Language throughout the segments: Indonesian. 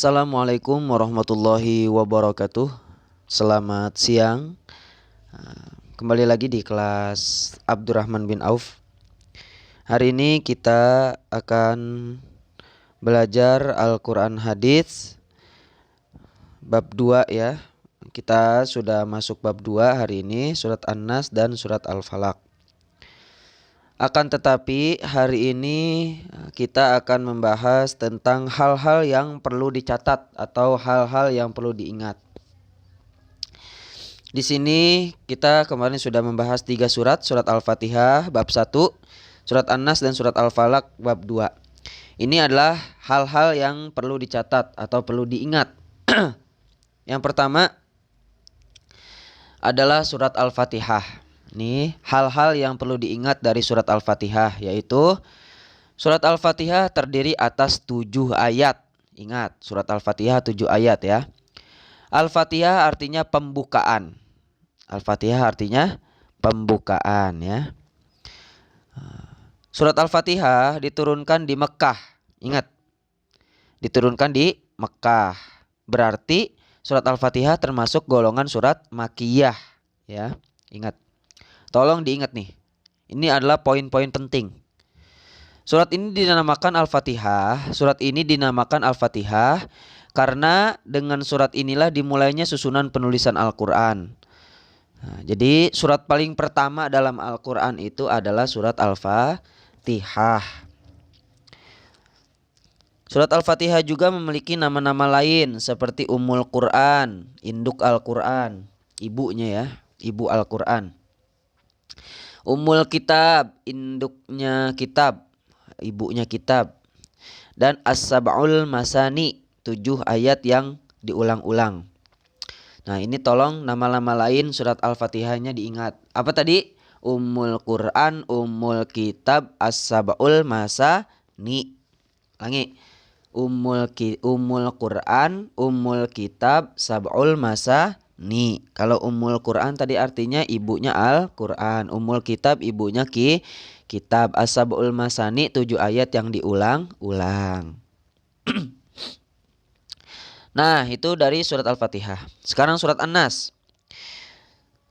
Assalamualaikum warahmatullahi wabarakatuh. Selamat siang. Kembali lagi di kelas Abdurrahman bin Auf. Hari ini kita akan belajar Al-Quran Hadits bab 2 ya. Kita sudah masuk bab 2 hari ini, surat An-Nas dan surat Al-Falaq. Akan tetapi hari ini kita akan membahas tentang hal-hal yang perlu dicatat atau hal-hal yang perlu diingat. Di sini kita kemarin sudah membahas 3 surat, surat Al-Fatihah bab 1, surat An-Nas dan surat Al-Falaq bab 2. Ini adalah hal-hal yang perlu dicatat atau perlu diingat. Yang pertama adalah surat Al-Fatihah. Ini hal-hal yang perlu diingat dari surat Al-Fatihah, yaitu surat Al-Fatihah terdiri atas 7 ayat. Ingat, surat Al-Fatihah 7 ayat ya. Al-Fatihah artinya pembukaan. Al-Fatihah artinya pembukaan ya. Surat Al-Fatihah diturunkan di Mekah. Ingat, diturunkan di Mekah. Berarti surat Al-Fatihah termasuk golongan surat Makkiyah ya. Ingat. Tolong diingat nih. Ini adalah poin-poin penting. Surat ini dinamakan Al-Fatihah. Surat ini dinamakan Al-Fatihah karena dengan surat inilah dimulainya susunan penulisan Al-Quran. Jadi surat paling pertama dalam Al-Quran itu adalah surat Al-Fatihah. Surat Al-Fatihah juga memiliki nama-nama lain seperti Ummul Quran, induk Al-Quran, ibunya ya, ibu Al-Quran. Ummul Kitab, induknya kitab, ibunya kitab. Dan As-Sab'ul Masani, 7 ayat yang diulang-ulang. Nah ini tolong nama-nama lain surat Al-Fatihahnya diingat. Apa tadi? Ummul Quran, Ummul Kitab, As-Sab'ul Masani. Ulangi. Ummul Quran, Ummul Kitab, Sab'ul Masani. Kalau Ummul Quran tadi artinya ibunya Al-Quran. Ummul Kitab ibunya kitab. As-Sab'ul Masani 7 ayat yang diulang-ulang. Nah itu dari surat Al-Fatihah. Sekarang surat An-Nas.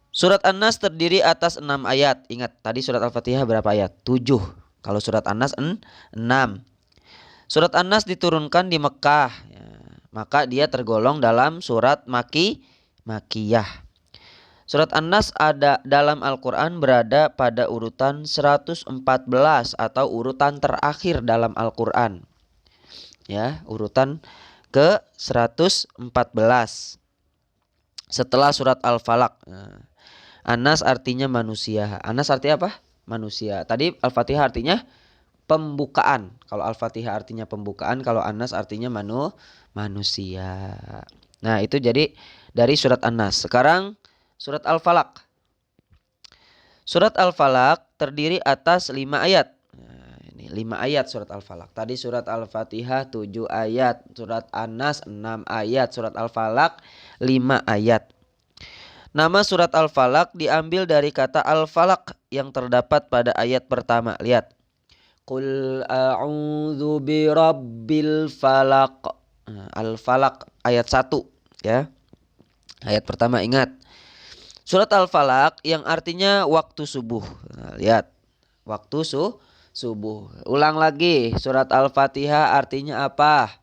Surat An-Nas terdiri atas 6 ayat. Ingat tadi surat Al-Fatihah berapa ayat? 7. Kalau surat An-Nas 6. Surat An-Nas diturunkan di Mekah ya, maka dia tergolong dalam surat Makkiyah. Surat An-Nas ada dalam Al-Quran berada pada urutan 114 atau urutan terakhir dalam Al-Quran. Ya, urutan ke 114 setelah surat Al-Falaq. An-Nas artinya manusia. An-Nas artinya apa? Manusia. Tadi Al-Fatihah artinya pembukaan. Kalau Al-Fatihah artinya pembukaan, kalau An-Nas artinya manusia. Nah, itu jadi dari surat An-Nas. Sekarang surat Al-Falaq. Surat Al-Falaq terdiri atas 5 ayat. Nah, ini 5 ayat surat Al-Falaq. Tadi surat Al-Fatihah 7 ayat, surat An-Nas 6 ayat, surat Al-Falaq 5 ayat. Nama surat Al-Falaq diambil dari kata Al-Falaq yang terdapat pada ayat pertama. Lihat. Qul a'udzu birabbil falaq. Al-Falaq ayat 1 ya. Ayat pertama ingat. Surat Al-Falaq yang artinya waktu subuh. Nah, lihat. Waktu subuh. Ulang lagi. Surat Al-Fatihah artinya apa?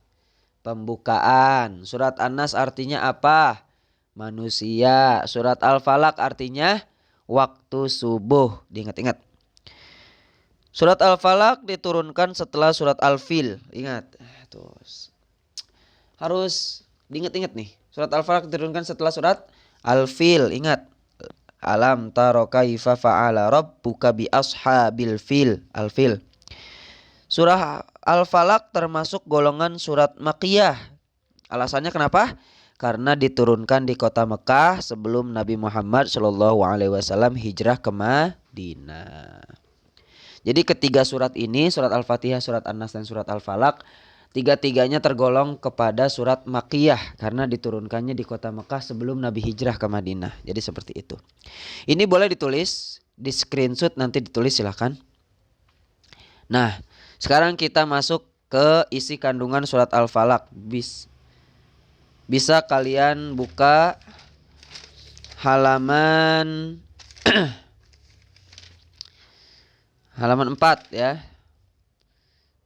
Pembukaan. Surat An-Nas artinya apa? Manusia. Surat Al-Falaq artinya waktu subuh. Diingat-ingat. Surat Al-Falaq diturunkan setelah surat Al-Fil. Ingat. Terus harus diingat-ingat nih. Surat Al-Falaq diturunkan setelah surat Al-Fil. Ingat. Alam taro kaifa fa'ala rabbuka bi ashabil fil. Al-Fil. Surah Al-Falaq termasuk golongan surat Makkiyah. Alasannya kenapa? Karena diturunkan di kota Mekah sebelum Nabi Muhammad SAW hijrah ke Madinah. Jadi ketiga surat ini, surat Al-Fatihah, surat An-Nas dan surat Al-Falaq, tiga-tiganya tergolong kepada surat Makkiyah karena diturunkannya di kota Mekah sebelum Nabi hijrah ke Madinah. Jadi seperti itu. Ini boleh ditulis, di screenshot nanti ditulis silahkan. Nah, sekarang kita masuk ke isi kandungan surat Al-Falaq. Bisa kalian buka halaman halaman 4 ya.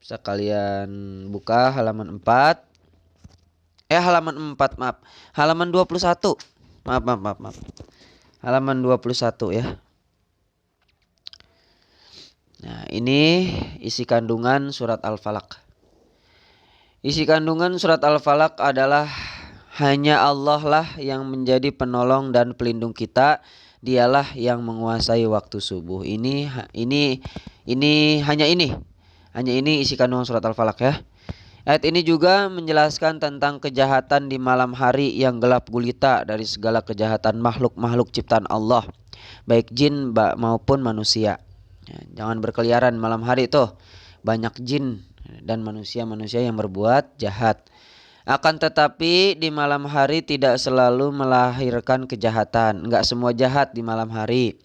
Bisa kalian buka halaman 4. Halaman 4, maaf. Halaman 21. Maaf. Halaman 21 ya. Nah, ini isi kandungan surat Al-Falaq. Isi kandungan surat Al-Falaq adalah hanya Allah lah yang menjadi penolong dan pelindung kita. Dialah yang menguasai waktu subuh. Hanya ini isi kandungan surat Al-Falaq ya. Ayat ini juga menjelaskan tentang kejahatan di malam hari yang gelap gulita dari segala kejahatan makhluk-makhluk ciptaan Allah, baik jin maupun manusia. Jangan berkeliaran malam hari tuh. Banyak jin dan manusia-manusia yang berbuat jahat. Akan tetapi di malam hari tidak selalu melahirkan kejahatan. Enggak semua jahat di malam hari.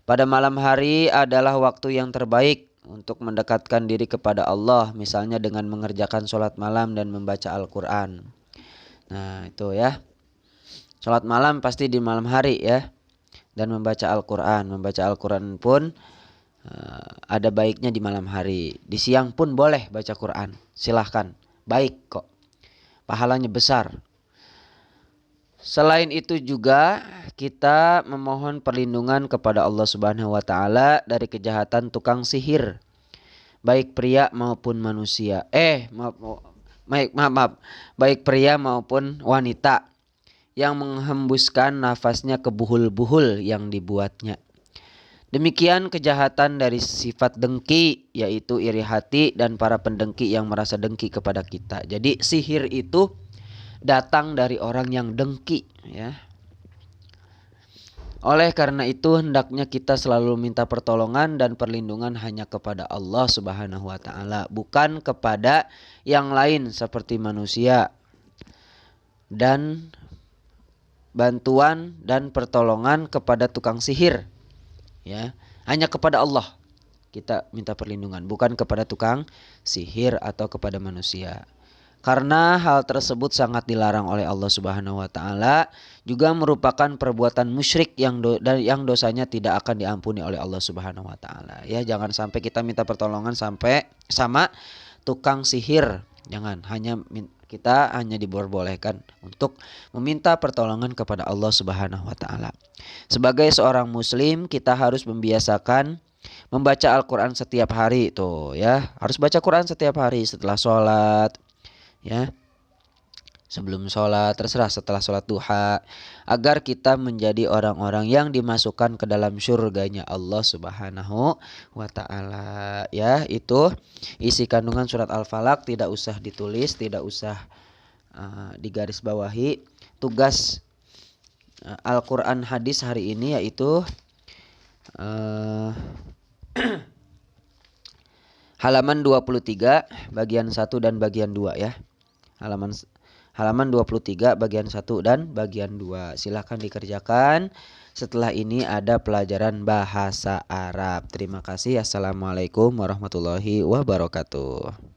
Pada malam hari adalah waktu yang terbaik untuk mendekatkan diri kepada Allah, misalnya dengan mengerjakan sholat malam dan membaca Al-Quran. Nah itu ya, sholat malam pasti di malam hari ya, dan membaca Al-Quran. Membaca Al-Quran pun ada baiknya di malam hari. Di siang pun boleh baca Quran, silahkan, baik kok, pahalanya besar. Selain itu juga kita memohon perlindungan kepada Allah Subhanahu wa taala dari kejahatan tukang sihir, baik pria maupun manusia. Baik pria maupun wanita yang menghembuskan nafasnya ke buhul-buhul yang dibuatnya. Demikian kejahatan dari sifat dengki, yaitu iri hati dan para pendengki yang merasa dengki kepada kita. Jadi sihir itu datang dari orang yang dengki ya. Oleh karena itu hendaknya kita selalu minta pertolongan dan perlindungan hanya kepada Allah Subhanahu wa taala, bukan kepada yang lain seperti manusia. Dan bantuan dan pertolongan kepada tukang sihir ya, hanya kepada Allah kita minta perlindungan, bukan kepada tukang sihir atau kepada manusia. Karena hal tersebut sangat dilarang oleh Allah Subhanahu wa taala, juga merupakan perbuatan musyrik yang dosanya tidak akan diampuni oleh Allah Subhanahu wa taala. Ya, jangan sampai kita minta pertolongan sampai sama tukang sihir. Jangan, kita hanya diperbolehkan untuk meminta pertolongan kepada Allah Subhanahu wa taala. Sebagai seorang muslim, kita harus membiasakan membaca Al-Qur'an setiap hari tuh ya. Harus baca Quran setiap hari setelah sholat ya, sebelum sholat, terserah setelah sholat duha, agar kita menjadi orang-orang yang dimasukkan ke dalam surganya Allah Subhanahu wa ta'ala ya. Itu isi kandungan surat Al-Falaq, tidak usah ditulis, tidak usah digarisbawahi. Tugas Al-Quran hadis hari ini yaitu halaman 23 bagian 1 dan bagian 2 ya. Halaman 23 bagian 1 dan bagian 2. Silahkan dikerjakan. Setelah ini ada pelajaran bahasa Arab. Terima kasih. Assalamualaikum warahmatullahi wabarakatuh.